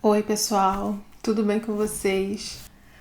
Oi pessoal, tudo bem com vocês?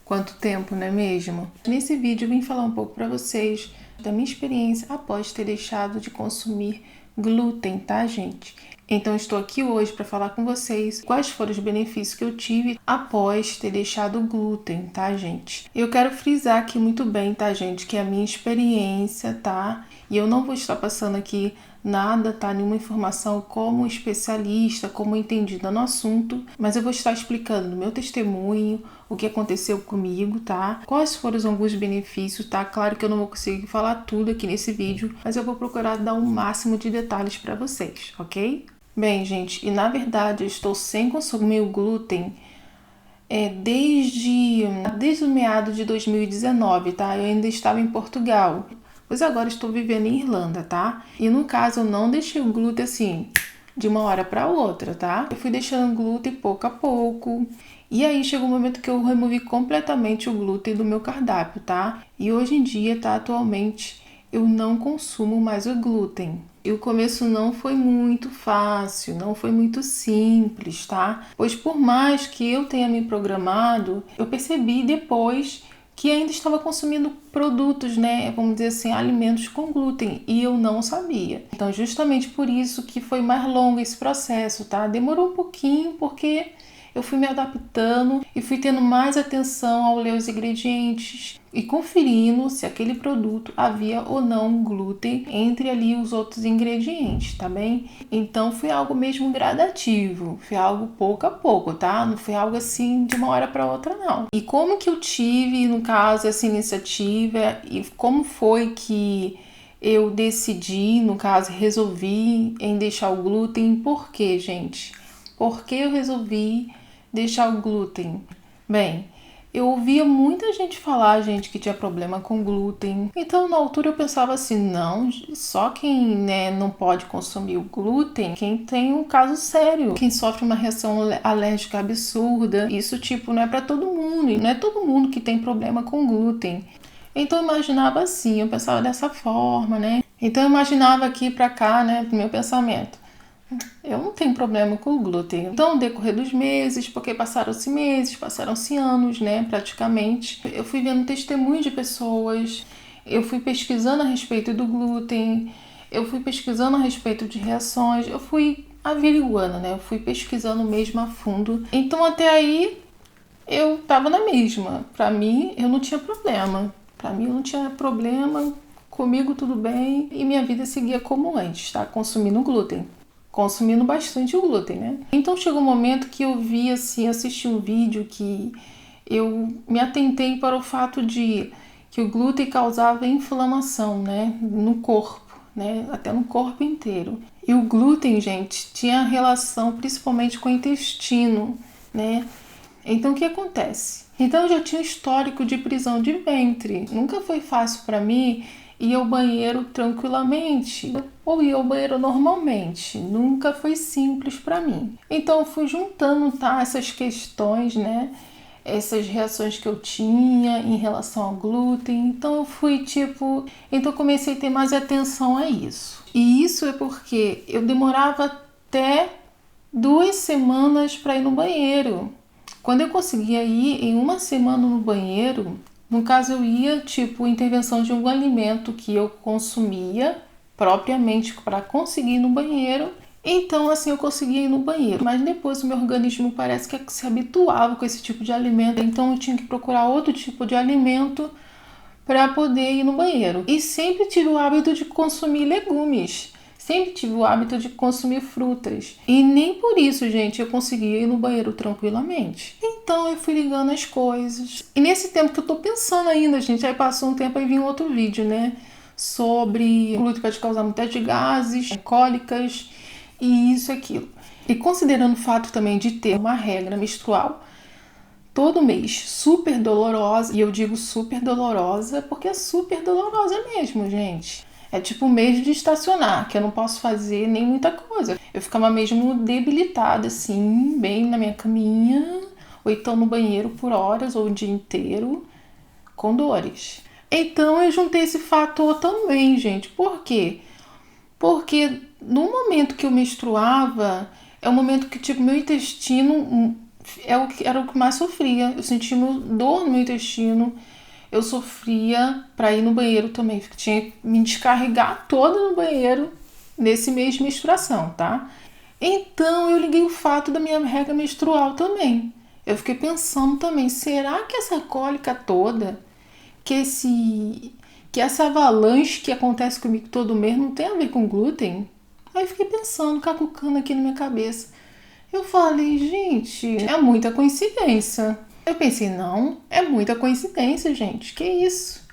Quanto tempo, não é mesmo? Nesse vídeo eu vim falar um pouco para vocês da minha experiência após ter deixado de consumir glúten, tá gente? Então estou aqui hoje para falar com vocês quais foram os benefícios que eu tive após ter deixado o glúten, tá gente? Eu quero frisar aqui muito bem, tá gente, que é a minha experiência, tá? E eu não vou estar passando aqui nada, tá? Nenhuma informação como especialista, como entendida no assunto, mas eu vou estar explicando o meu testemunho, o que aconteceu comigo, tá? Quais foram alguns benefícios, tá? Claro que eu não vou conseguir falar tudo aqui nesse vídeo, mas eu vou procurar dar o máximo de detalhes para vocês, ok? Bem, gente, e na verdade eu estou sem consumir o glúten desde o meado de 2019, tá? Eu ainda estava em Portugal, pois agora estou vivendo em Irlanda, tá? E no caso eu não deixei o glúten assim, de uma hora para outra, tá? Eu fui deixando o glúten pouco a pouco. E aí chegou um momento que eu removi completamente o glúten do meu cardápio, tá? E hoje em dia, tá? Atualmente, eu não consumo mais o glúten. E o começo não foi muito fácil, não foi muito simples, tá? Pois por mais que eu tenha me programado, eu percebi depois que ainda estava consumindo produtos, né, vamos dizer assim, alimentos com glúten, e eu não sabia. Então, justamente por isso que foi mais longo esse processo, tá? Demorou um pouquinho porque eu fui me adaptando e fui tendo mais atenção ao ler os ingredientes e conferindo se aquele produto havia ou não glúten entre ali os outros ingredientes, tá bem? Então foi algo mesmo gradativo, foi algo pouco a pouco, tá? Não foi algo assim de uma hora para outra, não. E como que eu tive, no caso, essa iniciativa e como foi que eu decidi, no caso, resolvi em deixar o glúten? Por quê, gente? Por que eu resolvi deixar o glúten? Bem, eu ouvia muita gente falar, gente, que tinha problema com glúten. Então, na altura eu pensava assim, não, só quem, né, não pode consumir o glúten, quem tem um caso sério, quem sofre uma reação alérgica absurda. Isso, tipo, não é para todo mundo, e não é todo mundo que tem problema com glúten. Então eu imaginava assim, eu pensava dessa forma, né? Então eu imaginava aqui pra cá, né, pro meu pensamento. Eu não tenho problema com o glúten. Então, no decorrer dos meses, porque passaram-se meses, passaram-se anos, né, praticamente, eu fui vendo testemunhos de pessoas, eu fui pesquisando a respeito do glúten, eu fui pesquisando a respeito de reações, eu fui averiguando, né, eu fui pesquisando mesmo a fundo. Então, até aí, eu tava na mesma. Pra mim, eu não tinha problema. Pra mim, eu não tinha problema, comigo tudo bem, e minha vida seguia como antes, tá? Consumindo glúten. Consumindo bastante o glúten, né? Então chegou um momento que eu vi, assim, assisti um vídeo que eu me atentei para o fato de que o glúten causava inflamação, né? No corpo, né? Até no corpo inteiro. E o glúten, gente, tinha relação principalmente com o intestino, né? Então o que acontece? Então eu já tinha um histórico de prisão de ventre. Nunca foi fácil para mim ir ao banheiro tranquilamente ou ir ao banheiro normalmente. Nunca foi simples para mim. Então eu fui juntando, tá, essas questões, né? Essas reações que eu tinha em relação ao glúten. Então eu fui então eu comecei a ter mais atenção a isso. E isso é porque eu demorava até 2 semanas para ir no banheiro. Quando eu conseguia ir em uma semana no banheiro, no caso eu ia, intervenção de um alimento que eu consumia propriamente para conseguir ir no banheiro. Então, assim, eu conseguia ir no banheiro. Mas depois o meu organismo parece que se habituava com esse tipo de alimento. Então eu tinha que procurar outro tipo de alimento para poder ir no banheiro. E sempre tive o hábito de consumir legumes. Sempre tive o hábito de consumir frutas. E nem por isso, gente, eu conseguia ir no banheiro tranquilamente. Então eu fui ligando as coisas. E nesse tempo que eu tô pensando ainda, gente, aí passou um tempo e vinha outro vídeo, né? Sobre o glúten pode causar muitas gases, cólicas e isso e aquilo. E considerando o fato também de ter uma regra menstrual todo mês super dolorosa, e eu digo super dolorosa porque é super dolorosa mesmo, gente. É tipo um mês de estacionar, que eu não posso fazer nem muita coisa. Eu ficava mesmo debilitada, assim, bem na minha caminha, ou então no banheiro por horas ou o dia inteiro, com dores. Então eu juntei esse fator também, gente. Por quê? Porque no momento que eu menstruava, é o momento que meu intestino era o que mais sofria. Eu sentia dor no meu intestino. Eu sofria para ir no banheiro também. Tinha que me descarregar toda no banheiro nesse mês de menstruação, tá? Então eu liguei o fato da minha regra menstrual também. Eu fiquei pensando também, será que essa cólica toda, que essa avalanche que acontece comigo todo mês não tem a ver com glúten? Aí eu fiquei pensando, cacucando aqui na minha cabeça. Eu falei, gente, é muita coincidência. Eu pensei, não, é muita coincidência, gente. Que isso?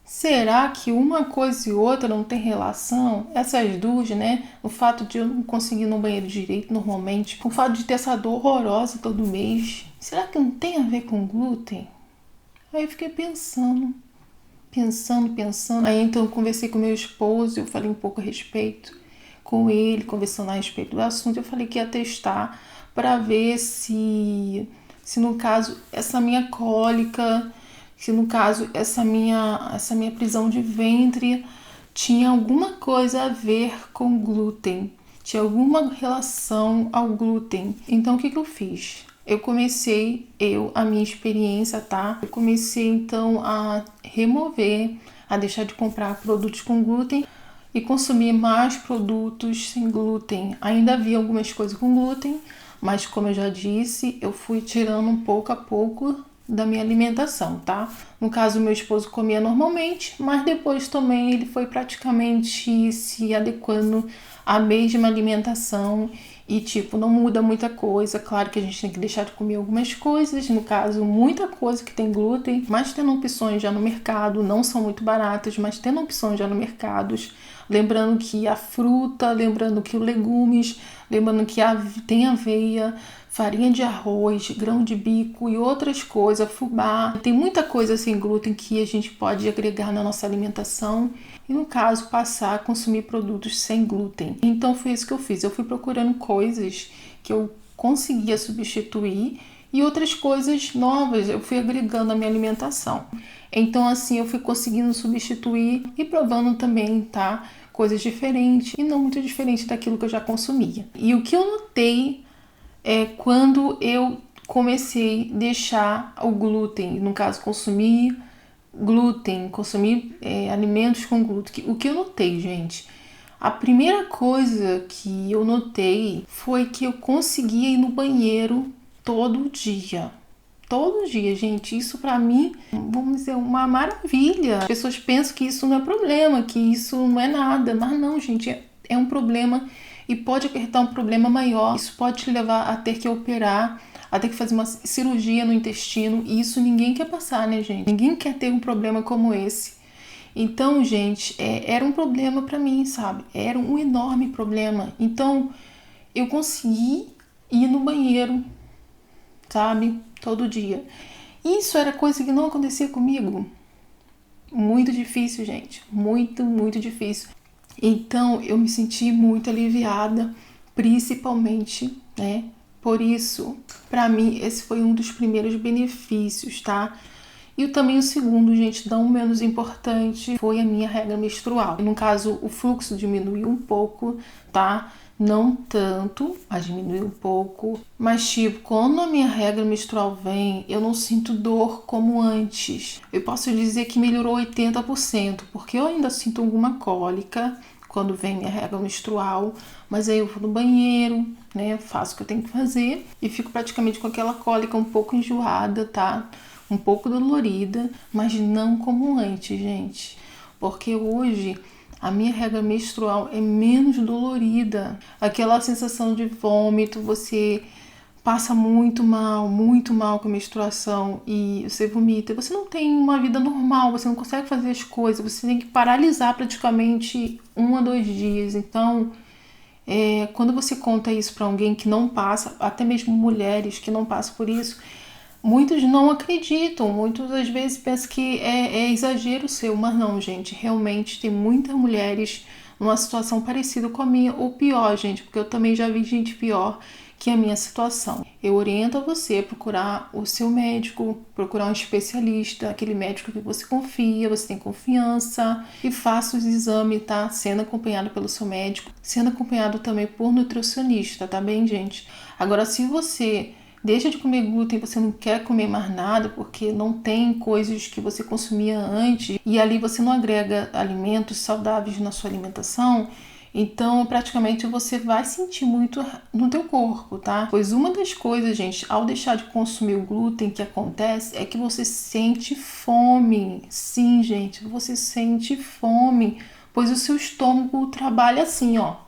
Será que uma coisa e outra não tem relação? Essas duas, né? O fato de eu não conseguir ir no banheiro direito normalmente, o fato de ter essa dor horrorosa todo mês. Será que não tem a ver com glúten? Aí eu fiquei pensando. Aí então eu conversei com meu esposo, eu falei um pouco a respeito com ele, conversando a respeito do assunto. Eu falei que ia testar para ver se no caso essa minha cólica, se no caso essa minha prisão de ventre tinha alguma coisa a ver com glúten, tinha alguma relação ao glúten. Então o que eu fiz? Eu comecei, a minha experiência, tá? Eu comecei então a remover, a deixar de comprar produtos com glúten e consumir mais produtos sem glúten. Ainda havia algumas coisas com glúten, mas como eu já disse, eu fui tirando um pouco a pouco da minha alimentação, tá? No caso, meu esposo comia normalmente, mas depois também ele foi praticamente se adequando à mesma alimentação e, tipo, não muda muita coisa. Claro que a gente tem que deixar de comer algumas coisas, no caso, muita coisa que tem glúten, mas tendo opções já no mercado, não são muito baratas, mas tendo opções já no mercado. Lembrando que a fruta, lembrando que os legumes, lembrando que tem aveia, farinha de arroz, grão de bico e outras coisas, fubá. Tem muita coisa sem glúten que a gente pode agregar na nossa alimentação e, no caso, passar a consumir produtos sem glúten. Então foi isso que eu fiz. Eu fui procurando coisas que eu conseguia substituir e outras coisas novas eu fui agregando à minha alimentação. Então assim eu fui conseguindo substituir e provando também, tá? Coisas diferentes e não muito diferentes daquilo que eu já consumia. E o que eu notei é quando eu comecei a deixar o glúten, no caso consumir alimentos com glúten. O que eu notei, gente? A primeira coisa que eu notei foi que eu conseguia ir no banheiro todo dia. Todo dia, gente. Isso pra mim, vamos dizer, uma maravilha. As pessoas pensam que isso não é problema, que isso não é nada. Mas não, gente, é um problema e pode acarretar um problema maior. Isso pode te levar a ter que operar, a ter que fazer uma cirurgia no intestino. E isso ninguém quer passar, né, gente? Ninguém quer ter um problema como esse. Então, gente, era um problema pra mim, sabe? Era um enorme problema. Então, eu consegui ir no banheiro, sabe? Todo dia. Isso era coisa que não acontecia comigo. Muito difícil, gente. Muito, muito difícil. Então, eu me senti muito aliviada, principalmente, né? Por isso, pra mim, esse foi um dos primeiros benefícios, tá? E também o segundo, gente, não menos importante, foi a minha regra menstrual. No caso, o fluxo diminuiu um pouco, tá? Não tanto, mas diminuiu um pouco. Mas, tipo, quando a minha regra menstrual vem, eu não sinto dor como antes. Eu posso dizer que melhorou 80%, porque eu ainda sinto alguma cólica quando vem minha regra menstrual, mas aí eu vou no banheiro, né? Faço o que eu tenho que fazer e fico praticamente com aquela cólica um pouco enjoada, tá? Um pouco dolorida, mas não como antes, gente. Porque hoje a minha regra menstrual é menos dolorida. Aquela sensação de vômito, você passa muito mal com a menstruação e você vomita. Você não tem uma vida normal, você não consegue fazer as coisas, você tem que paralisar praticamente 1 a 2 dias. Então, quando você conta isso para alguém que não passa, até mesmo mulheres que não passam por isso, muitos não acreditam, muitas às vezes pensam que é exagero seu, mas não, gente, realmente tem muitas mulheres numa situação parecida com a minha, ou pior, gente, porque eu também já vi gente pior que a minha situação. Eu oriento a você a procurar o seu médico, procurar um especialista, aquele médico que você confia, você tem confiança, e faça os exames, tá? Sendo acompanhado pelo seu médico, sendo acompanhado também por nutricionista, tá bem, gente? Agora, se você deixa de comer glúten, você não quer comer mais nada porque não tem coisas que você consumia antes e ali você não agrega alimentos saudáveis na sua alimentação, então praticamente você vai sentir muito no teu corpo, tá? Pois uma das coisas, gente, ao deixar de consumir o glúten que acontece é que você sente fome. Sim, gente, você sente fome, pois o seu estômago trabalha assim, ó.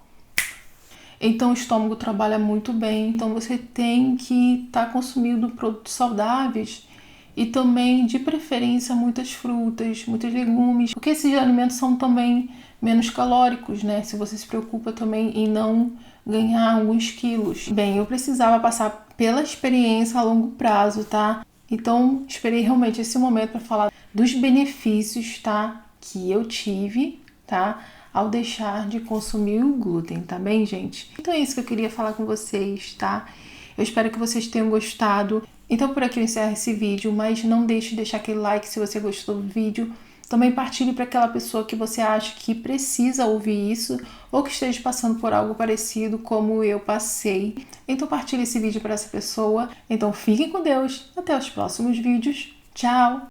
Então o estômago trabalha muito bem, então você tem que estar consumindo produtos saudáveis e também, de preferência, muitas frutas, muitos legumes, porque esses alimentos são também menos calóricos, né? Se você se preocupa também em não ganhar alguns quilos. Bem, eu precisava passar pela experiência a longo prazo, tá? Então, esperei realmente esse momento para falar dos benefícios, tá? Que eu tive, tá? Ao deixar de consumir o glúten, tá bem, gente? Então é isso que eu queria falar com vocês, tá? Eu espero que vocês tenham gostado. Então por aqui eu encerro esse vídeo, mas não deixe de deixar aquele like se você gostou do vídeo. Também partilhe para aquela pessoa que você acha que precisa ouvir isso ou que esteja passando por algo parecido como eu passei. Então partilhe esse vídeo para essa pessoa. Então fiquem com Deus. Até os próximos vídeos. Tchau!